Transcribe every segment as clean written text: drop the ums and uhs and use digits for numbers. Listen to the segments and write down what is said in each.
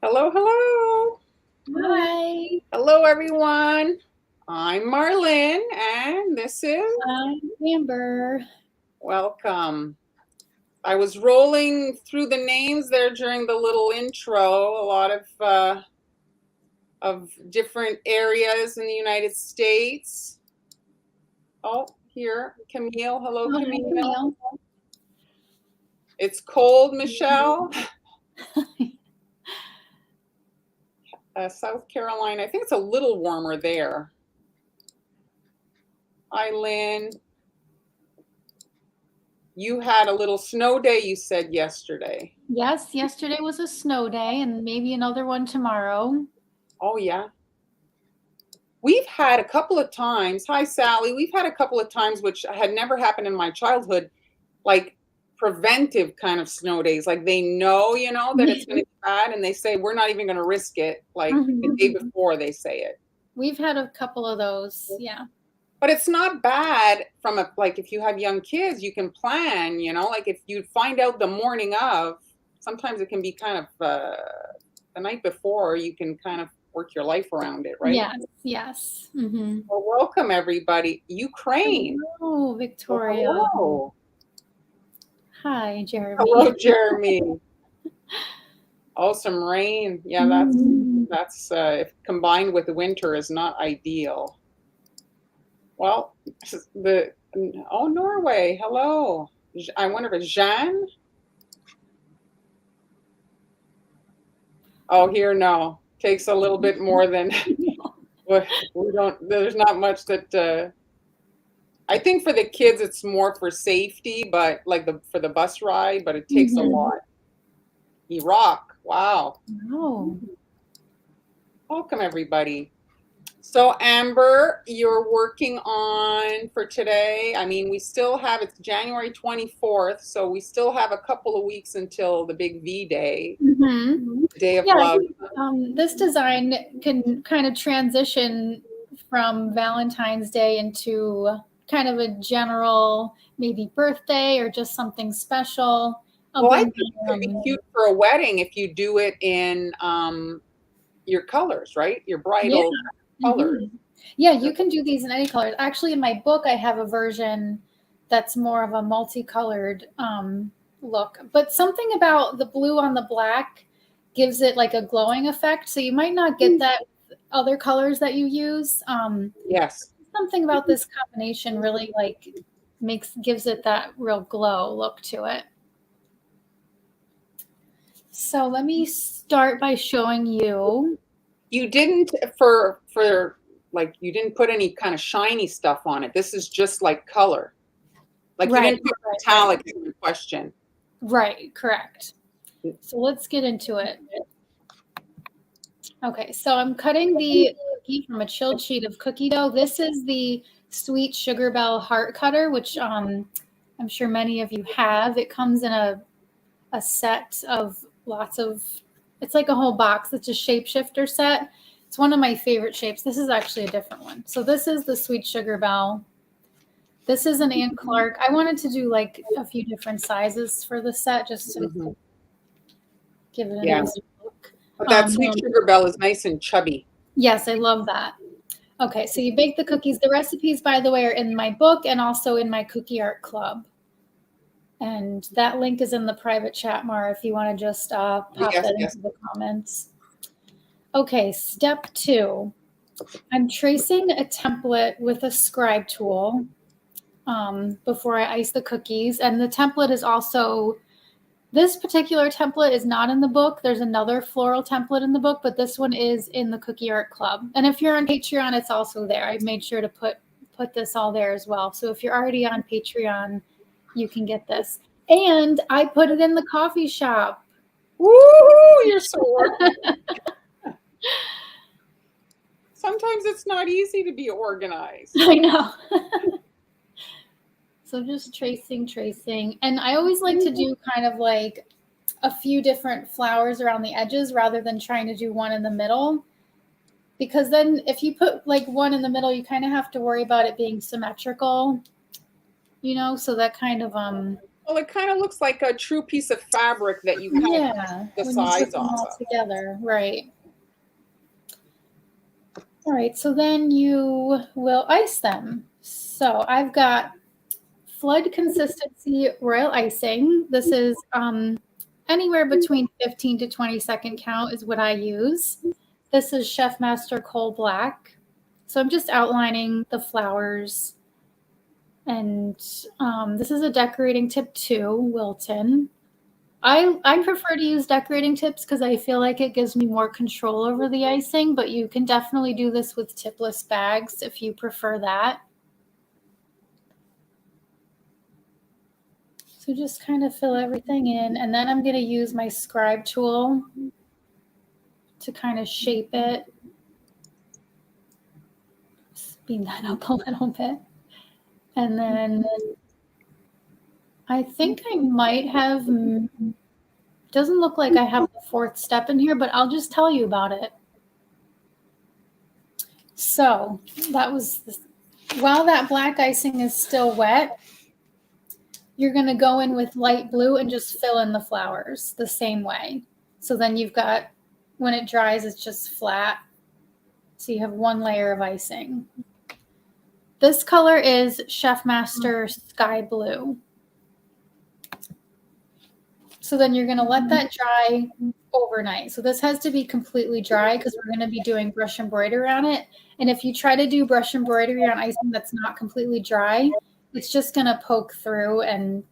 Hello, hello. Hi. Hello, everyone. I'm Marlyn, and this is I'm Amber. welcome. I was rolling through the names there during the little intro. A lot of different areas in the United States. Oh, here, Camille. Hello, Oh, hi, Camille. Camille. It's cold, Michelle. South Carolina. I think it's a little warmer there. Hi, Lynn. You had a little snow day, you said yesterday. Yes, yesterday was a snow day and maybe another one tomorrow. Oh, yeah. We've had a couple of times, hi, Sally, we've had a couple of times, which had never happened in my childhood, like preventive kind of snow days. Like they know, that it's going to be bad and they say, we're not even going to risk it. Like the day before they say it. We've had a couple of those, yeah. But it's not bad from like if you have young kids, you can plan, like if you find out the morning of, sometimes it can be kind of the night before, you can kind of work your life around it, right? Yes. Well, welcome everybody. Ukraine. Hello, Victoria. Hello. Hi, Jeremy. Hello, Jeremy. Oh, some rain. Yeah, that's if combined with the winter is not ideal. Well, Norway. Hello. I wonder if it's Jeanne. Oh, here, no. Takes a little bit more than we don't. There's not much that. I think for the kids, it's more for safety, but like for the bus ride, but it takes a lot. Iraq. Wow. Oh. Welcome, everybody. So, Amber, you're working on for today. I mean, we still have, it's January 24th, so we still have a couple of weeks until the big V Day, Day of Love. This design can kind of transition from Valentine's Day into kind of a general, maybe birthday or just something special. Well, I think it would be cute for a wedding if you do it in your colors, right? Your bridal colors. Yeah, you can do these in any colors. Actually, in my book, I have a version that's more of a multicolored look. But something about the blue on the black gives it like a glowing effect. So you might not get that with other colors that you use. Yes. Something about this combination really like gives it that real glow look to it. So let me start by showing you. You didn't for like you didn't put any kind of shiny stuff on it. This is just like color. Like you didn't put metallic in the question. Right, correct. So let's get into it. Okay, so I'm cutting the cookie from a chilled sheet of cookie dough. This is the Sweet Sugar Bell Heart Cutter, which I'm sure many of you have. It comes in a set of lots of, it's like a whole box. It's a shapeshifter set. It's one of my favorite shapes. This is actually a different one. So this is the Sweet Sugar Bell. This is an Ann Clark. I wanted to do like a few different sizes for the set just to give it a nice look. But that Sweet Sugar Bell is nice and chubby. Yes, I love that. Okay, so you bake the cookies. The recipes, by the way, are in my book and also in my Cookie Art Club. And that link is in the private chat, Mara, if you want to just pop that into the comments. Okay, step 2. I'm tracing a template with a scribe tool before I ice the cookies. And the template is also, this particular template is not in the book. There's another floral template in the book, but this one is in the Cookie Art Club. And if you're on Patreon, it's also there. I made sure to put this all there as well. So if you're already on Patreon, you can get this. And I put it in the coffee shop. Woo! You're so organized. Sometimes it's not easy to be organized. I know. So just tracing. And I always like to do kind of like a few different flowers around the edges rather than trying to do one in the middle. Because then if you put like one in the middle, you kind of have to worry about it being symmetrical, so that kind of Well, it kind of looks like a true piece of fabric that you cut Yeah, the when you put sides them off all of. together, right. All right, so then you will ice them. So I've got flood consistency royal icing. This is anywhere between 15 to 20-second count is what I use. This is Chef Master Coal Black. So I'm just outlining the flowers. And this is a decorating tip 2, Wilton. I prefer to use decorating tips because I feel like it gives me more control over the icing, but you can definitely do this with tipless bags if you prefer that. So just kind of fill everything in, and then I'm going to use my scribe tool to kind of shape it. Speed that up a little bit. And then I think I might have, doesn't look like I have the 4th step in here, but I'll just tell you about it. So that was, while that black icing is still wet, you're going to go in with light blue and just fill in the flowers the same way. So then you've got, when it dries, it's just flat. So you have 1 layer of icing. This color is Chef Master Sky Blue. So then you're going to let that dry overnight. So this has to be completely dry because we're going to be doing brush embroidery on it. And if you try to do brush embroidery on icing that's not completely dry, it's just going to poke through and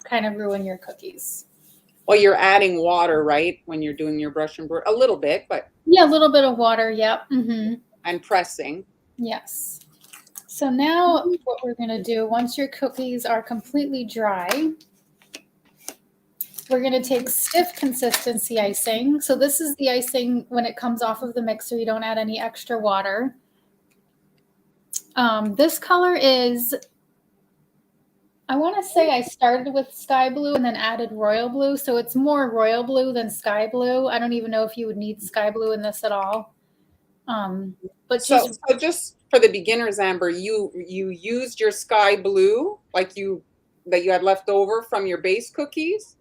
kind of ruin your cookies. Well, you're adding water, right? When you're doing your brush embroidery, a little bit, but. Yeah, a little bit of water. Yep. Mm-hmm. And pressing. Yes. So now what we're going to do, once your cookies are completely dry, we're going to take stiff consistency icing. So this is the icing when it comes off of the mixer. You don't add any extra water. This color is, I want to say I started with sky blue and then added royal blue. So it's more royal blue than sky blue. I don't even know if you would need sky blue in this at all. But so just for the beginners, Amber, you used your sky blue that you had left over from your base cookies?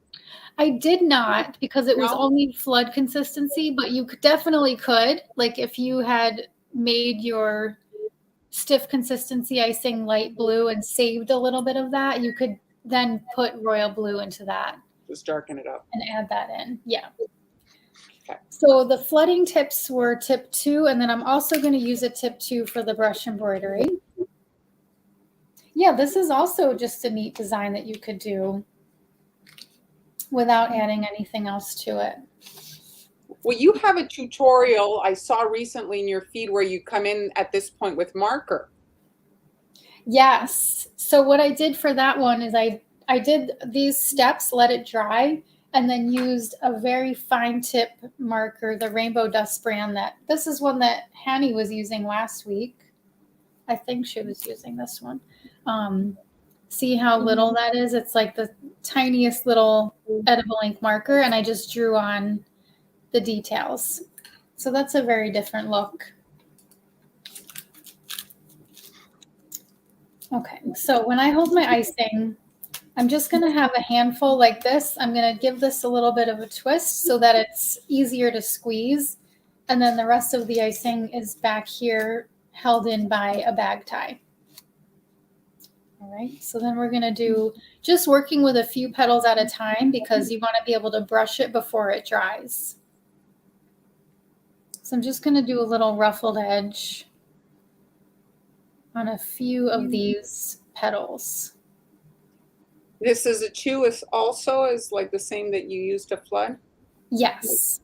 I did not, because it was only flood consistency, but you definitely could. Like if you had made your stiff consistency icing light blue and saved a little bit of that, you could then put royal blue into that. Just darken it up. And add that in. Yeah. Okay. So the flooding tips were tip 2, and then I'm also going to use a tip 2 for the brush embroidery. Yeah, this is also just a neat design that you could do without adding anything else to it. Well, you have a tutorial I saw recently in your feed where you come in at this point with marker. Yes. So what I did for that one is I did these steps, let it dry, and then used a very fine tip marker, the Rainbow Dust brand. This is one that Hanny was using last week. I think she was using this one. See how little that is? It's like the tiniest little edible ink marker, and I just drew on the details. So that's a very different look. Okay, so when I hold my icing, I'm just going to have a handful like this. I'm going to give this a little bit of a twist so that it's easier to squeeze. And then the rest of the icing is back here held in by a bag tie. All right, so then we're going to do just working with a few petals at a time because you want to be able to brush it before it dries. So I'm just going to do a little ruffled edge on a few of these petals. This is a 2 is also is like the same that you used to flood? Yes.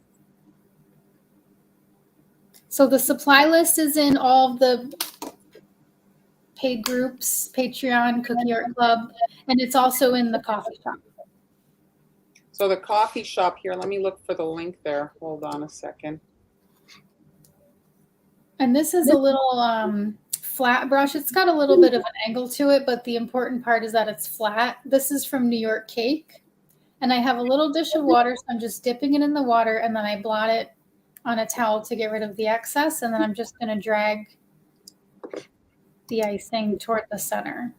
So the supply list is in all of the paid groups, Patreon, Cookie Art Club, and it's also in the coffee shop. So the coffee shop here, let me look for the link there. Hold on a second. And this is a little flat brush. It's got a little bit of an angle to it, but the important part is that it's flat. This is from New York Cake. And I have a little dish of water, so I'm just dipping it in the water, and then I blot it on a towel to get rid of the excess, and then I'm just going to drag the icing toward the center.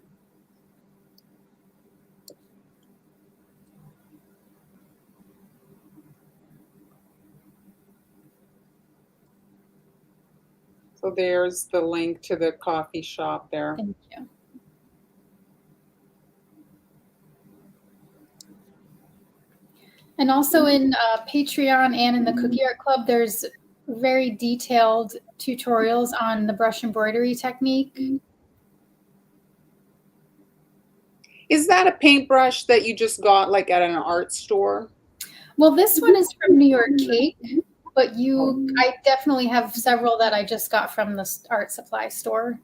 So there's the link to the coffee shop there. Thank you. And also in Patreon and in the Cookie Art Club, there's very detailed tutorials on the brush embroidery technique. Is that a paintbrush that you just got like at an art store? Well, this one is from New York Cake, but I definitely have several that I just got from the art supply store.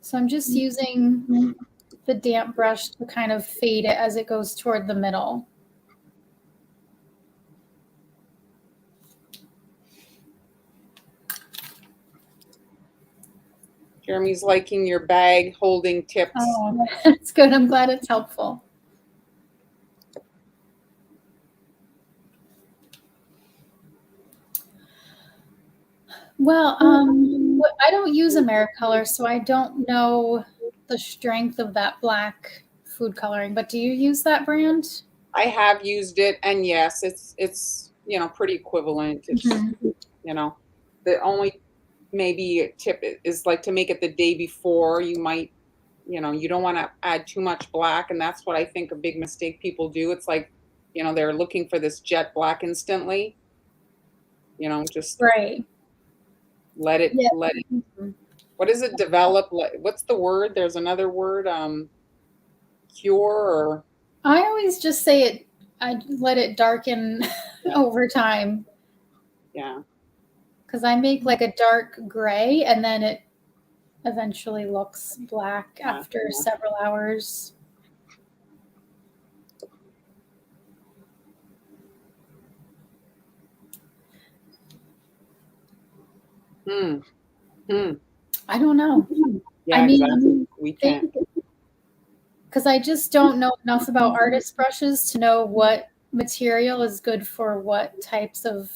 So I'm just using the damp brush to kind of fade it as it goes toward the middle. Jeremy's liking your bag holding tips. Oh, that's good. I'm glad it's helpful. Well, I don't use Americolor, so I don't know the strength of that black food coloring. But do you use that brand? I have used it, and yes, it's pretty equivalent. It's the only maybe tip is like to make it the day before. You might you don't want to add too much black, and that's what I think a big mistake people do. It's like they're looking for this jet black instantly. Just Right. let it. What is it? Develop. What's the word? There's another word. Cure or. I always just say I let it darken over time. Yeah. Because I make like a dark gray and then it eventually looks black after several hours. I don't know. Yeah, I mean, exactly. We can't. Because I just don't know enough about artist brushes to know what material is good for what types of.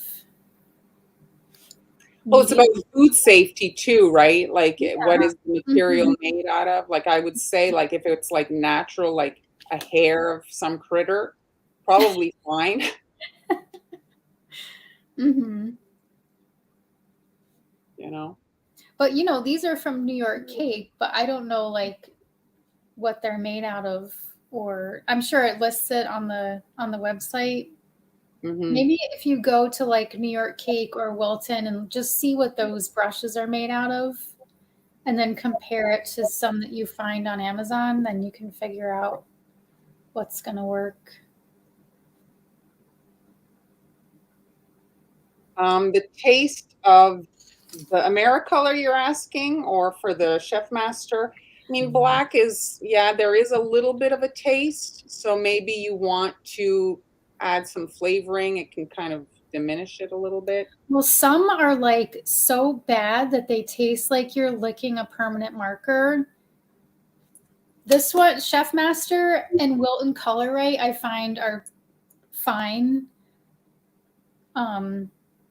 Well, it's about food safety too, right? Like, what is the material made out of? Like, I would say, like, if it's like natural, like a hair of some critter, probably fine. But these are from New York Cake, but I don't know like what they're made out of, or I'm sure it lists it on the website. Maybe if you go to like New York Cake or Wilton and just see what those brushes are made out of, and then compare it to some that you find on Amazon, then you can figure out what's going to work. The taste of the Americolor you're asking, or for the Chef Master? I mean, black is, there is a little bit of a taste. So maybe you want to add some flavoring. It can kind of diminish it a little bit. Well, some are like so bad that they taste like you're licking a permanent marker. This one, Chef Master and Wilton Color Ray, I find are fine.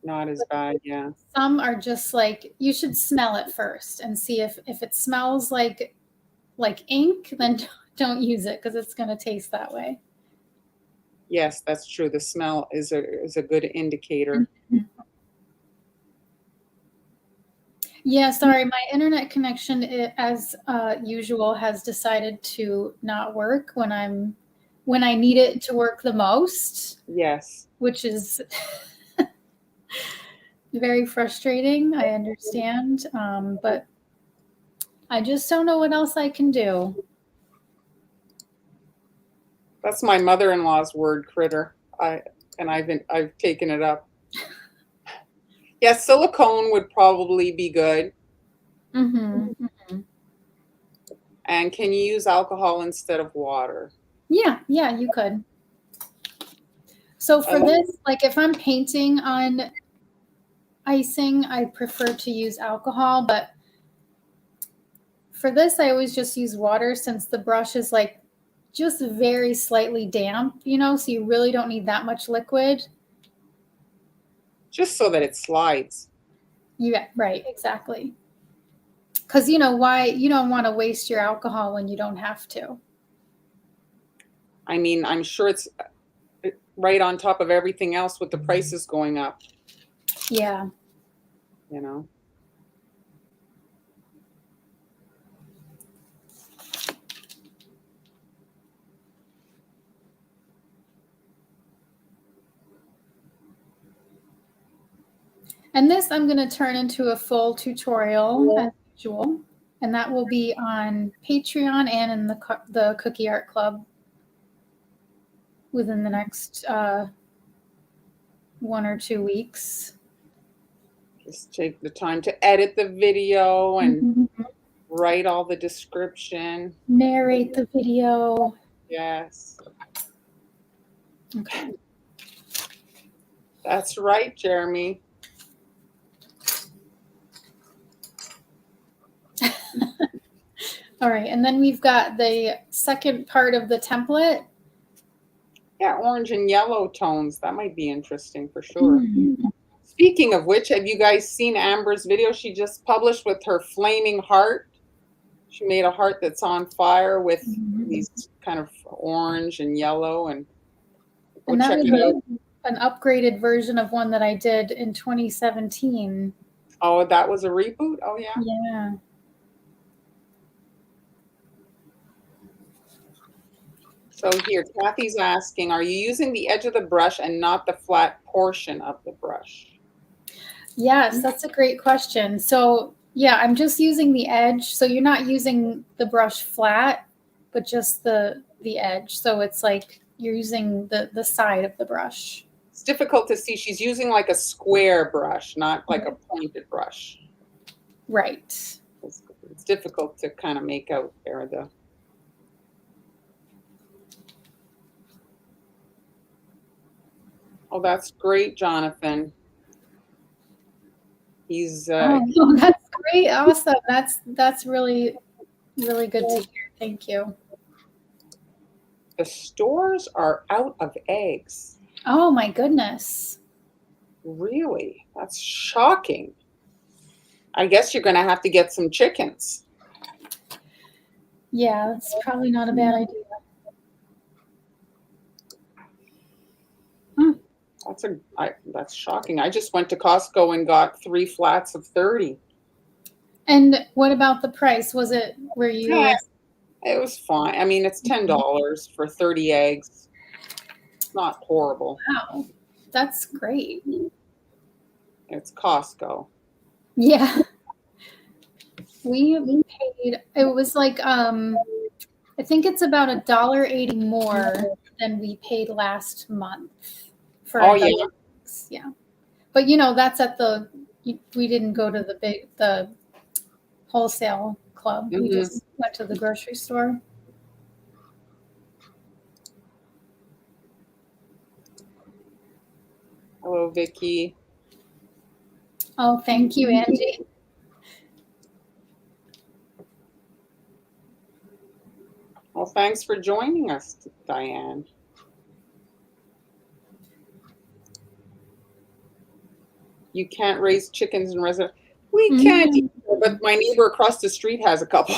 Not as bad, yeah. Some are just like, you should smell it first and see if it smells like ink, then don't use it because it's going to taste that way. Yes, that's true. The smell is a good indicator. Yeah, sorry, my internet connection, as usual, has decided to not work when I need it to work the most. Yes, which is very frustrating. I understand, but I just don't know what else I can do. That's my mother-in-law's word, critter. I've taken it up. Yeah, silicone would probably be good. And can you use alcohol instead of water? Yeah, you could. So for this, like if I'm painting on icing, I prefer to use alcohol, but for this, I always just use water since the brush is like just very slightly damp, so you really don't need that much liquid. Just so that it slides. Yeah, right, exactly. Because why you don't want to waste your alcohol when you don't have to. I mean, I'm sure right on top of everything else with the prices going up, Yeah. you know. And this I'm going to turn into a full tutorial as usual, and that will be on Patreon and in the Cookie Art Club within the next 1 or 2 weeks. Just take the time to edit the video and Mm-hmm. write all the description. Narrate the video. Yes. Okay. That's right, Jeremy. All right, and then we've got the second part of the template. Yeah, orange and yellow tones. That might be interesting for sure. Mm-hmm. Speaking of which, have you guys seen Amber's video she just published with her flaming heart? She made a heart that's on fire with these kind of orange and yellow, and go And that check was it out. an upgraded version of one that I did in 2017. Oh, that was a reboot? Oh, yeah. Yeah. So here, Kathy's asking, are you using the edge of the brush and not the flat portion of the brush? Yes, that's a great question. So yeah, I'm just using the edge. So you're not using the brush flat, but just the edge. So it's like you're using the side of the brush. It's difficult to see. She's using like a square brush, not like a pointed brush. Right. It's difficult to kind of make out there, though. Oh, that's great, Jonathan. He's Oh, that's great. Awesome. That's really, really good to hear. Thank you. the stores are out of eggs. Oh my goodness. Really? That's shocking. I guess you're going to have to get some chickens. Yeah, that's probably not a bad idea. That's shocking. I just went to Costco and got 3 flats of 30. And what about the price? Was it where you? Yeah, it was fine. I mean, it's $10 for 30 eggs. It's not horrible. Wow, that's great. It's Costco. Yeah, we paid. It was like I think it's about $1.80 more than we paid last month for. Oh yeah. Eggs. Yeah, but that's at the. We didn't go to the wholesale club. We just went to the grocery store. Hello, Vicky. Oh, thank you, Angie. Well, thanks for joining us, Diane. You can't raise chickens in residence. We can't either, but my neighbor across the street has a couple.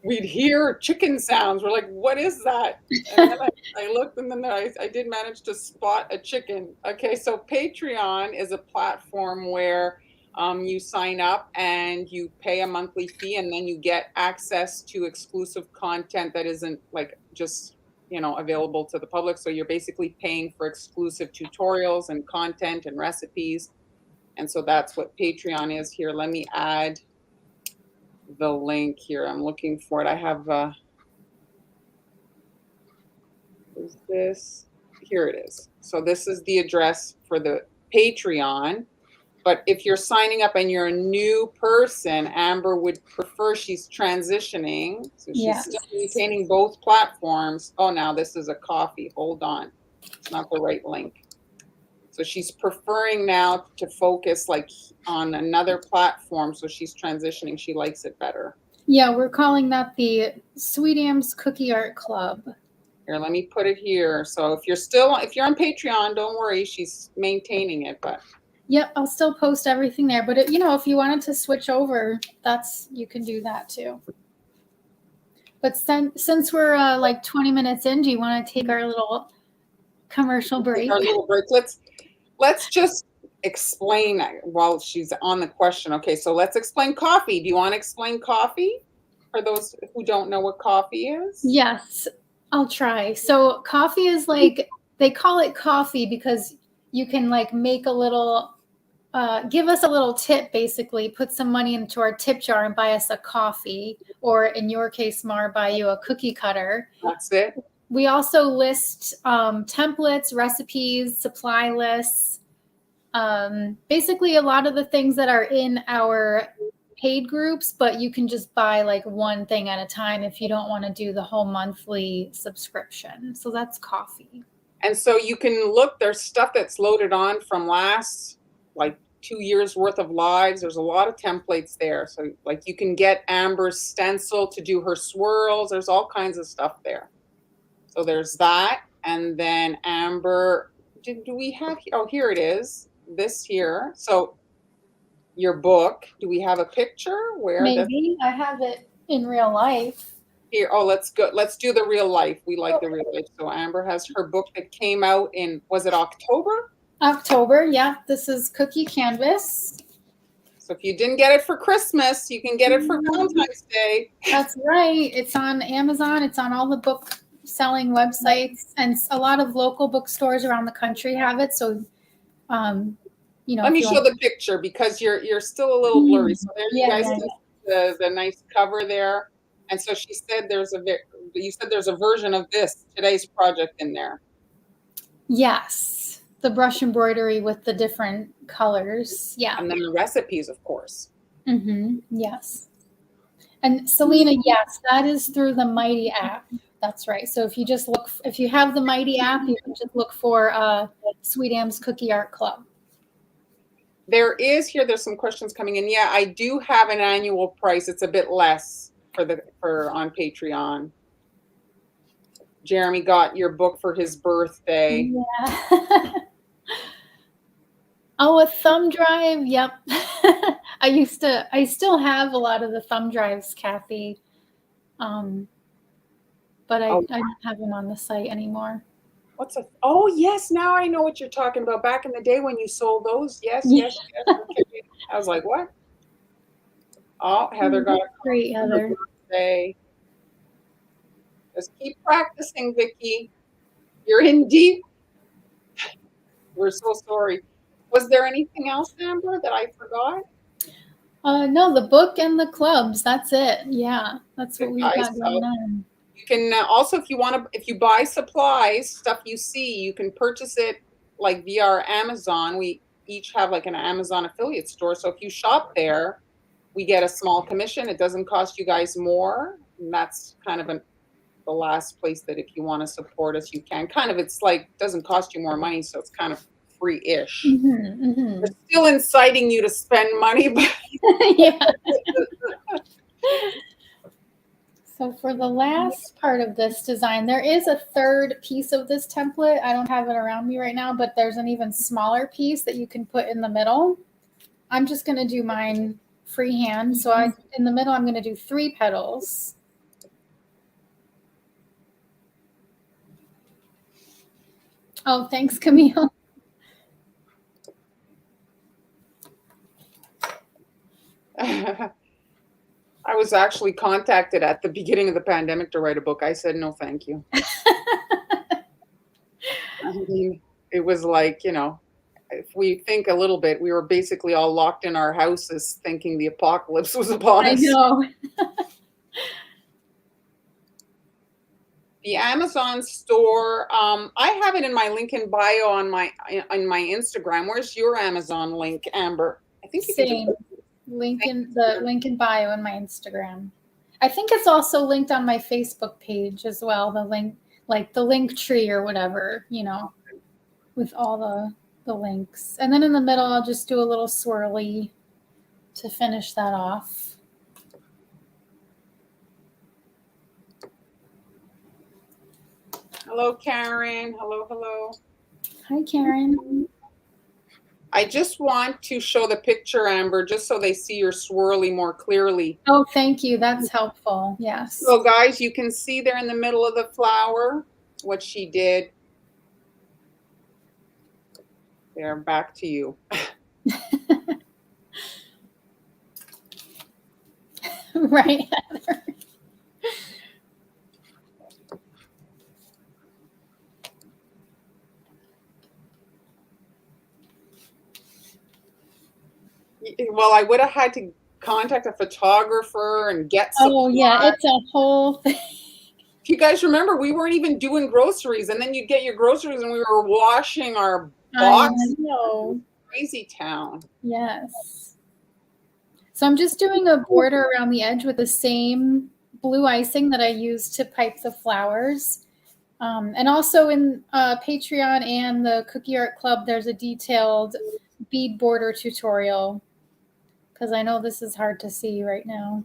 We'd hear chicken sounds. We're like, what is that? And then I looked, and then I did manage to spot a chicken. Okay, so Patreon is a platform where you sign up and you pay a monthly fee, and then you get access to exclusive content that isn't like just available to the public. So you're basically paying for exclusive tutorials and content and recipes. And so that's what Patreon is here. Let me add the link here. I'm looking for it. I have is this here? It is. So this is the address for the Patreon. But if you're signing up and you're a new person, Amber would prefer, she's transitioning, so she's still maintaining both platforms. Oh, now this is a coffee. Hold on, it's not the right link. So she's preferring now to focus like on another platform. So she's transitioning. She likes it better. Yeah, we're calling that the Sweet Am's Cookie Art Club. Here, let me put it here. So if you're on Patreon, don't worry, she's maintaining it. But Yep, I'll still post everything there. But if you wanted to switch over, you can do that too. But since we're like 20 minutes in, do you want to take our little commercial break? Our little break. Let's just explain while she's on the question. Okay, so let's explain coffee. Do you want to explain coffee for those who don't know what coffee is? Yes, I'll try. So coffee is like, they call it coffee because you can like make a little, give us a little tip, basically, put some money into our tip jar and buy us a coffee, or in your case, Mar, buy you a cookie cutter. That's it. We also list templates, recipes, supply lists, basically a lot of the things that are in our paid groups, but you can just buy like one thing at a time if you don't want to do the whole monthly subscription. So that's coffee. And so you can look, there's stuff that's loaded on from last like 2 years worth of lives. There's a lot of templates there. So like you can get Amber's stencil to do her swirls. There's all kinds of stuff there. So there's that. And then Amber, do we have, oh, here it is. This here. So your book, do we have a picture where? Maybe I have it in real life. Here, oh, let's go. Let's do the real life. We like the real life. So Amber has her book that came out in, was it October? October, yeah. This is Cookie Canvas. So if you didn't get it for Christmas, you can get it for Valentine's Day. That's right. It's on Amazon. It's on all the book selling websites, and a lot of local bookstores around the country have it. So, let me show the picture because you're still a little blurry. So there you guys see the nice cover there. And so she said you said there's a version of this, today's project in there. Yes. The brush embroidery with the different colors. Yeah. And then the recipes, of course. Mm-hmm. Yes. And Selena, yes, that is through the Mighty app. That's right. So if you have the Mighty app, you can just look for Sweet Am's Cookie Art Club. There's some questions coming in. Yeah, I do have an annual price. It's a bit less for on Patreon. Jeremy got your book for his birthday. Yeah. Oh, a thumb drive. Yep. I still have a lot of the thumb drives, Kathy. But I don't have them on the site anymore. Oh, yes, now I know what you're talking about. Back in the day when you sold those. Yes. Okay. I was like, what? Oh, Heather got a great, Heather. Birthday. Just keep practicing, Vicki. You're in deep. We're so sorry. Was there anything else, Amber, that I forgot? No, the book and the clubs. That's it. Yeah, that's what we got going on. You can also, if you buy supplies, stuff you see, you can purchase it like via our Amazon. We each have like an Amazon affiliate store. So if you shop there, we get a small commission. It doesn't cost you guys more. And that's kind of the last place that if you want to support us, you can. Kind of, it's like, doesn't cost you more money. So it's kind of free-ish. Mm-hmm, mm-hmm. We're still inciting you to spend money. But yeah. So for the last part of this design, there is a third piece of this template. I don't have it around me right now, but there's an even smaller piece that you can put in the middle. I'm just going to do mine freehand. So in the middle, I'm going to do 3 petals. Oh, thanks, Camille. I was actually contacted at the beginning of the pandemic to write a book. I said, no, thank you. I mean, it was like, if we think a little bit, we were basically all locked in our houses thinking the apocalypse was upon us. I know. The Amazon store, I have it in my link in bio on my Instagram. Where's your Amazon link, Amber? I think you Same. Link in bio in my Instagram. I think it's also linked on my Facebook page as well. The link, like the link tree or whatever, with all the links. And then in the middle, I'll just do a little swirly to finish that off. Hello, Karen. Hello. Hi, Karen. I just want to show the picture, Amber, just so they see your swirly more clearly. Oh, thank you. That's helpful. Yes. So guys, you can see there in the middle of the flower what she did. There, back to you. Right, Heather. Well, I would have had to contact a photographer and get supplies. Oh, yeah, it's a whole thing. If you guys remember, we weren't even doing groceries, and then you'd get your groceries and we were washing our box. I know. Crazy town. Yes. So I'm just doing a border around the edge with the same blue icing that I used to pipe the flowers. And also in Patreon and the Cookie Art Club, there's a detailed bead border tutorial, because I know this is hard to see right now.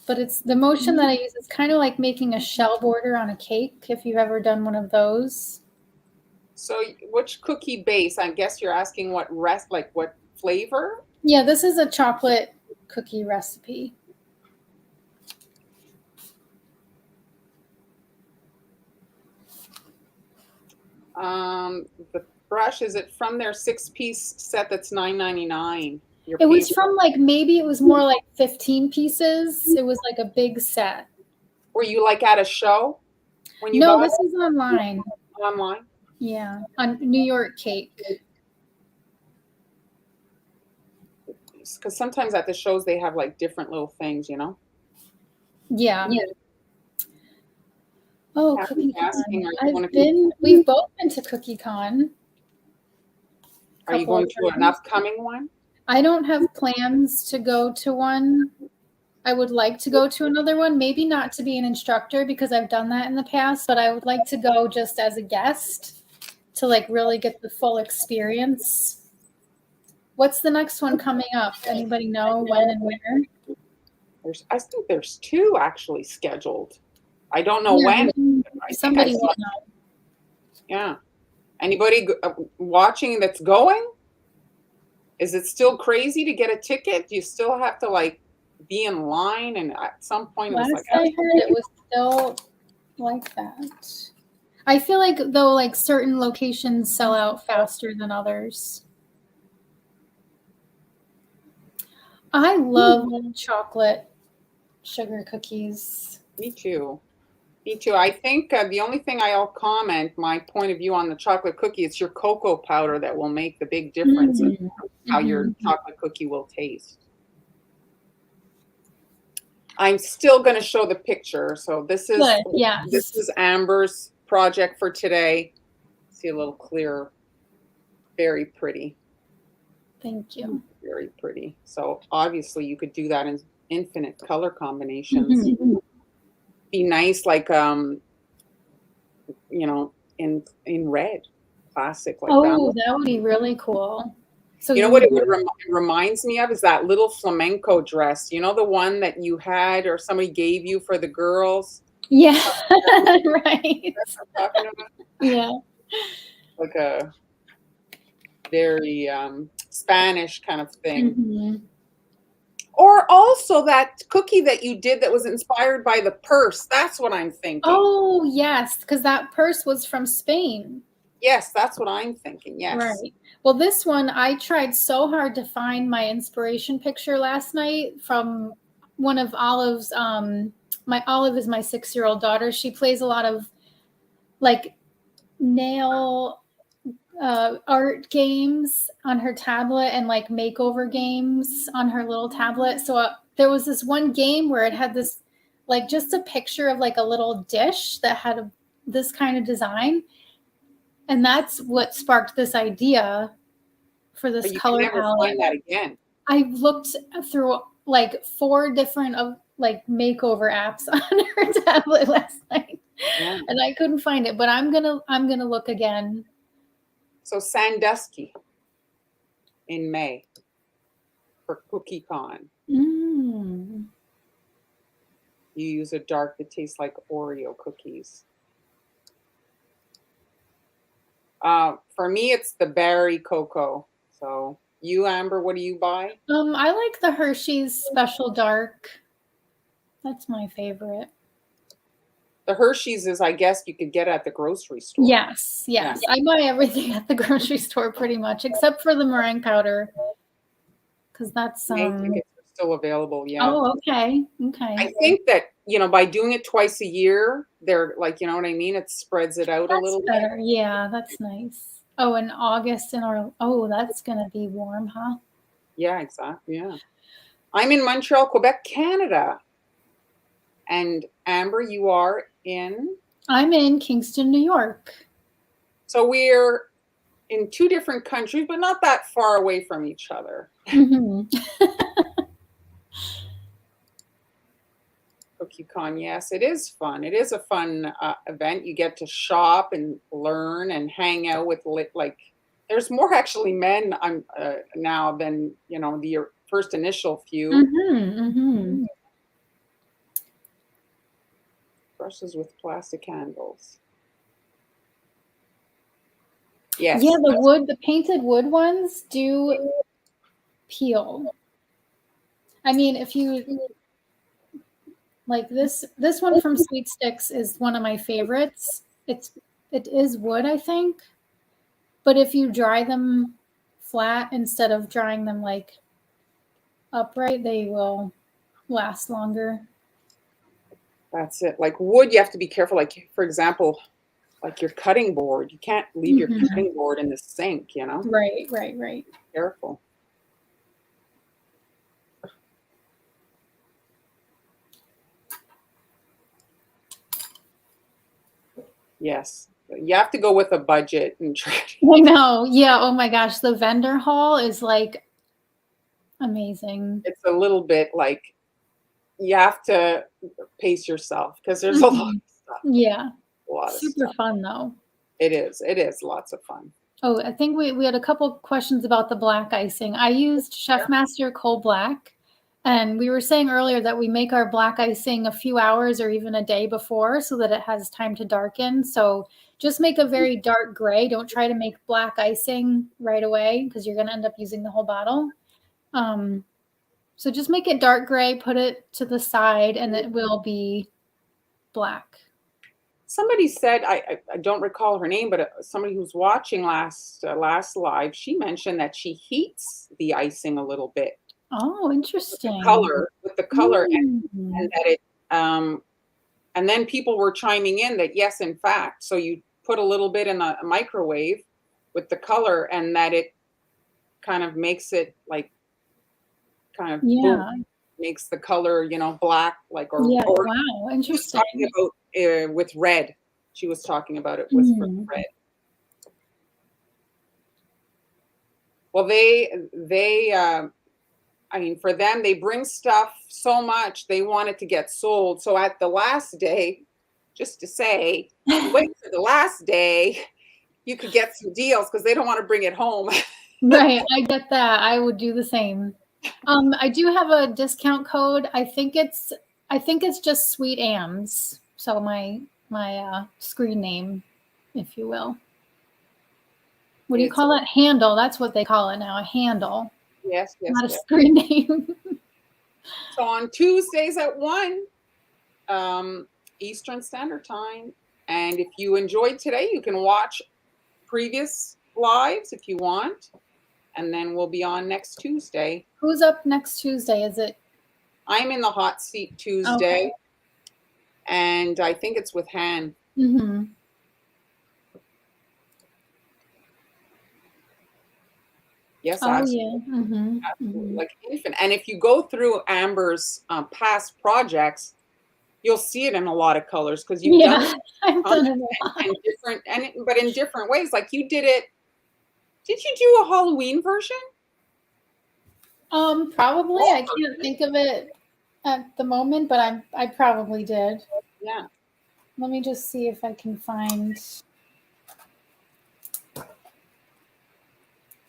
But it's the motion that I use is kind of like making a shell border on a cake, if you've ever done one of those. So which cookie base? I guess you're asking what what flavor? Yeah, this is a chocolate cookie recipe. The brush, is it from their 6-piece set that's $9.99? It was from maybe it was more like 15 pieces. It was like a big set. Were you like at a show when you No, bought this is online. Online? Yeah, on New York Cake. Because sometimes at the shows they have like different little things, you know? Yeah. Oh, CookieCon. We've both been to CookieCon. Are you going to an upcoming one? I don't have plans to go to one. I would like to go to another one, maybe not to be an instructor because I've done that in the past, but I would like to go just as a guest to really get the full experience. What's the next one coming up? Anybody know when and where? I think there's 2 actually scheduled. I don't know when. Somebody will know. Yeah. Anybody watching that's going? Is it still crazy to get a ticket? Do you still have to be in line? And at some point it was Last I heard it was still like that. I feel like though certain locations sell out faster than others. I love chocolate sugar cookies. Me too. Me too. I think the only thing I'll comment, my point of view on the chocolate cookie, it's your cocoa powder that will make the big difference in how your chocolate cookie will taste. I'm still going to show the picture. So this is this is Amber's project for today. See a little clearer. Very pretty. Thank you. Very pretty. So obviously you could do that in infinite color combinations. Be nice, you know, in red, classic like that. That would be really cool. So you know what it reminds me of is that little flamenco dress. You know, the one that you had or somebody gave you for the girls. Yeah, right. That's what I'm talking about. Yeah, like a very Spanish kind of thing. Or also that cookie that you did that was inspired by the purse. That's what I'm thinking. Oh, yes, because that purse was from Spain. Yes, that's what I'm thinking. Yes. Right. Well, this one, I tried so hard to find my inspiration picture last night from one of Olive's. Olive is my 6-year-old daughter. She plays a lot of nail art games on her tablet and makeover games on her little tablet. So there was this one game where it had this just a picture of a little dish that had this kind of design, and that's what sparked this idea for this color palette. Never find that again. I looked through 4 different makeover apps on her tablet last night, and I couldn't find it. But I'm gonna look again. So Sandusky in May for CookieCon. You use a dark that tastes like Oreo cookies. For me, it's the berry cocoa. So you, Amber, what do you buy? I like the Hershey's Special Dark. That's my favorite. The Hershey's is, I guess, you could get at the grocery store. Yes, yes. I buy everything at the grocery store pretty much, except for the meringue powder, because that's I think it's still available. Yeah. Oh, okay, okay. I think that, by doing it twice a year, they're like, you know what I mean? It spreads it out a little bit. Better. Yeah, that's nice. Oh, in August that's gonna be warm, huh? Yeah, exactly. Yeah. I'm in Montreal, Quebec, Canada. And Amber, you are in? I'm in Kingston, New York. So we're in two different countries, but not that far away from each other. CookieCon, yes, it is fun. It is a fun event. You get to shop and learn and hang out with there's more actually men now than the first initial few. Brushes with plastic handles. Yes. Yeah, the painted wood ones do peel. I mean, if you like this one from Sweet Sticks is one of my favorites. It is wood, I think. But if you dry them flat instead of drying them like upright, they will last longer. That's it. Like wood, you have to be careful. Like, for example, like your cutting board. You can't leave your cutting board in the sink, Right. Be careful. Yes. You have to go with a budget and try. I know. Yeah. Oh my gosh. The vendor hall is like amazing. It's a little bit like you have to pace yourself because there's a lot of stuff. Yeah. A lot of Super stuff. fun though. It is. It is lots of fun. Oh, I think we had a couple questions about the black icing. I used Chef Master Coal Black. And we were saying earlier that we make our black icing a few hours or even a day before so that it has time to darken. So just make a very dark gray. Don't try to make black icing right away because you're going to end up using the whole bottle. So just make it dark gray, put it to the side, and it will be black. Somebody said, I don't recall her name, but somebody who's watching last live, she mentioned that she heats the icing a little bit. Oh, interesting. With the color, and that it, and then people were chiming in that yes, in fact, so you put a little bit in the microwave with the color, and that it kind of makes it like boom, makes the color black or wow, interesting. She was talking about with red. She was talking about it with red. Well, they. I mean, for them, they bring stuff so much, they want it to get sold. So at the last day, just to say, wait for the last day, you could get some deals because they don't want to bring it home. Right, I get that. I would do the same. I do have a discount code. I think it's just Sweet Ams. So my screen name, if you will. What do you call it? Handle. That's what they call it now. A handle. Yes. Not a screen name. So on Tuesdays at 1 Eastern Standard Time. And if you enjoyed today, you can watch previous lives if you want. And then we'll be on next Tuesday. Who's up next Tuesday? Is it? I'm in the hot seat Tuesday. Okay. And I think it's with Han. Yes, absolutely. Absolutely. Like infant. And if you go through Amber's past projects, you'll see it in a lot of colors because you've done it but in different ways. Like you did it. Did you do a Halloween version? Probably. I can't think of it at the moment, but I probably did. Yeah. Let me just see if I can find.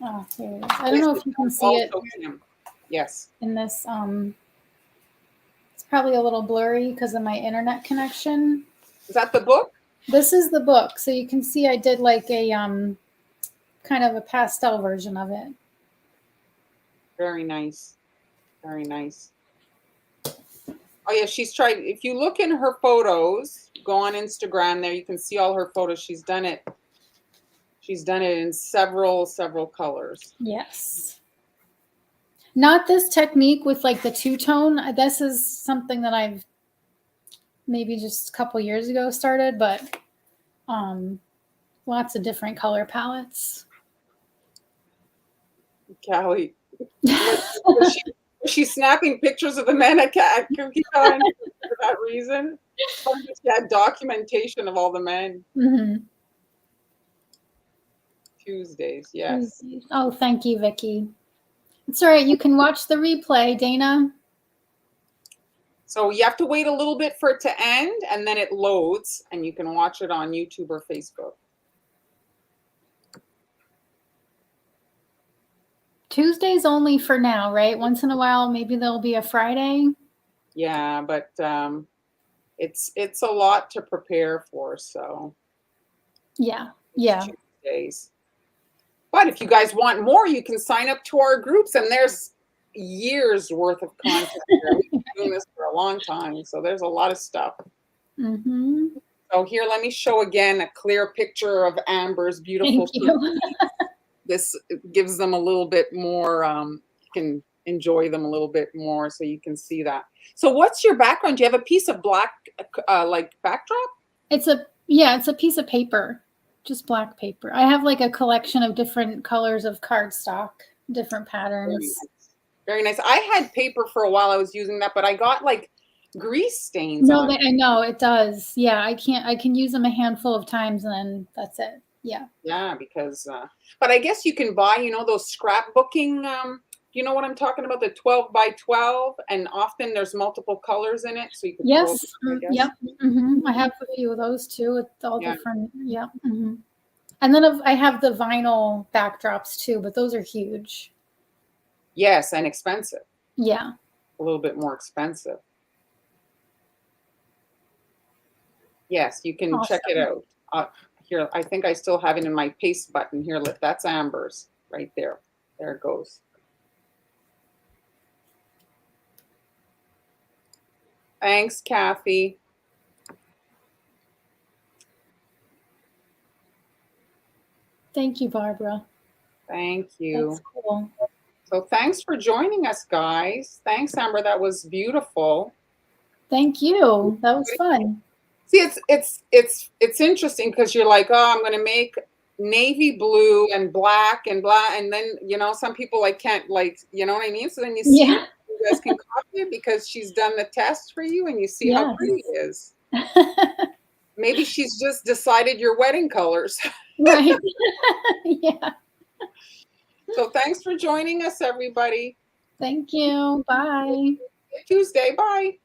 Oh, here it is. I don't know if you can see it. Yes. In this, it's probably a little blurry because of my internet connection. Is that the book? This is the book. So you can see I did like a kind of a pastel version of it. Very nice. Very nice. Oh yeah, she's tried. If you look in her photos, go on Instagram there, you can see all her photos. She's done it. She's done it in several colors. Yes. Not this technique with like the two-tone. This is something that I've maybe just a couple years ago started, but lots of different color palettes. Callie, was she snapping pictures of the men at Cookie Con for that reason? Or just had documentation of all the men. Mm-hmm. Tuesdays, yes. Oh, thank you, Vicki. It's all right. You can watch the replay, Dana. So you have to wait a little bit for it to end, and then it loads, and you can watch it on YouTube or Facebook. Tuesdays only for now, right? Once in a while, maybe there'll be a Friday. Yeah, but it's a lot to prepare for, so yeah. Tuesdays. But if you guys want more, you can sign up to our groups, and there's years worth of content there. We've been doing this for a long time, so there's a lot of stuff. Mm-hmm. So here, let me show again a clear picture of Amber's beautiful. Thank you. This gives them a little bit more. You can enjoy them a little bit more, so you can see that. So, what's your background? Do you have a piece of black, like backdrop? It's a piece of paper, just black paper. I have like a collection of different colors of cardstock, different patterns. Very nice. I had paper for a while. I was using that, but I got like grease stains. No, I know it does. Yeah, I can use them a handful of times and then that's it. Yeah. Yeah, because, but I guess you can buy, those scrapbooking. You know what I'm talking about? The 12 by 12, and often there's multiple colors in it, so you can. Yes. Yep. Mm-hmm. I have a few of those too with all different. Yeah. Mm-hmm. And then I have the vinyl backdrops too, but those are huge. Yes, and expensive. Yeah. A little bit more expensive. Yes, you can check it out. Here, I think I still have it in my paste button here. That's Amber's right there. There it goes. Thanks, Kathy. Thank you, Barbara. Thank you. That's cool. So thanks for joining us, guys. Thanks, Amber. That was beautiful. Thank you. That was fun. See, it's interesting because you're like, oh, I'm going to make navy blue and black, and then some people can't you know what I mean. So then you see, you guys can copy it because she's done the test for you, and you see how pretty it is. Maybe she's just decided your wedding colors. Right. Yeah. So thanks for joining us, everybody. Thank you. Bye. Tuesday. Bye.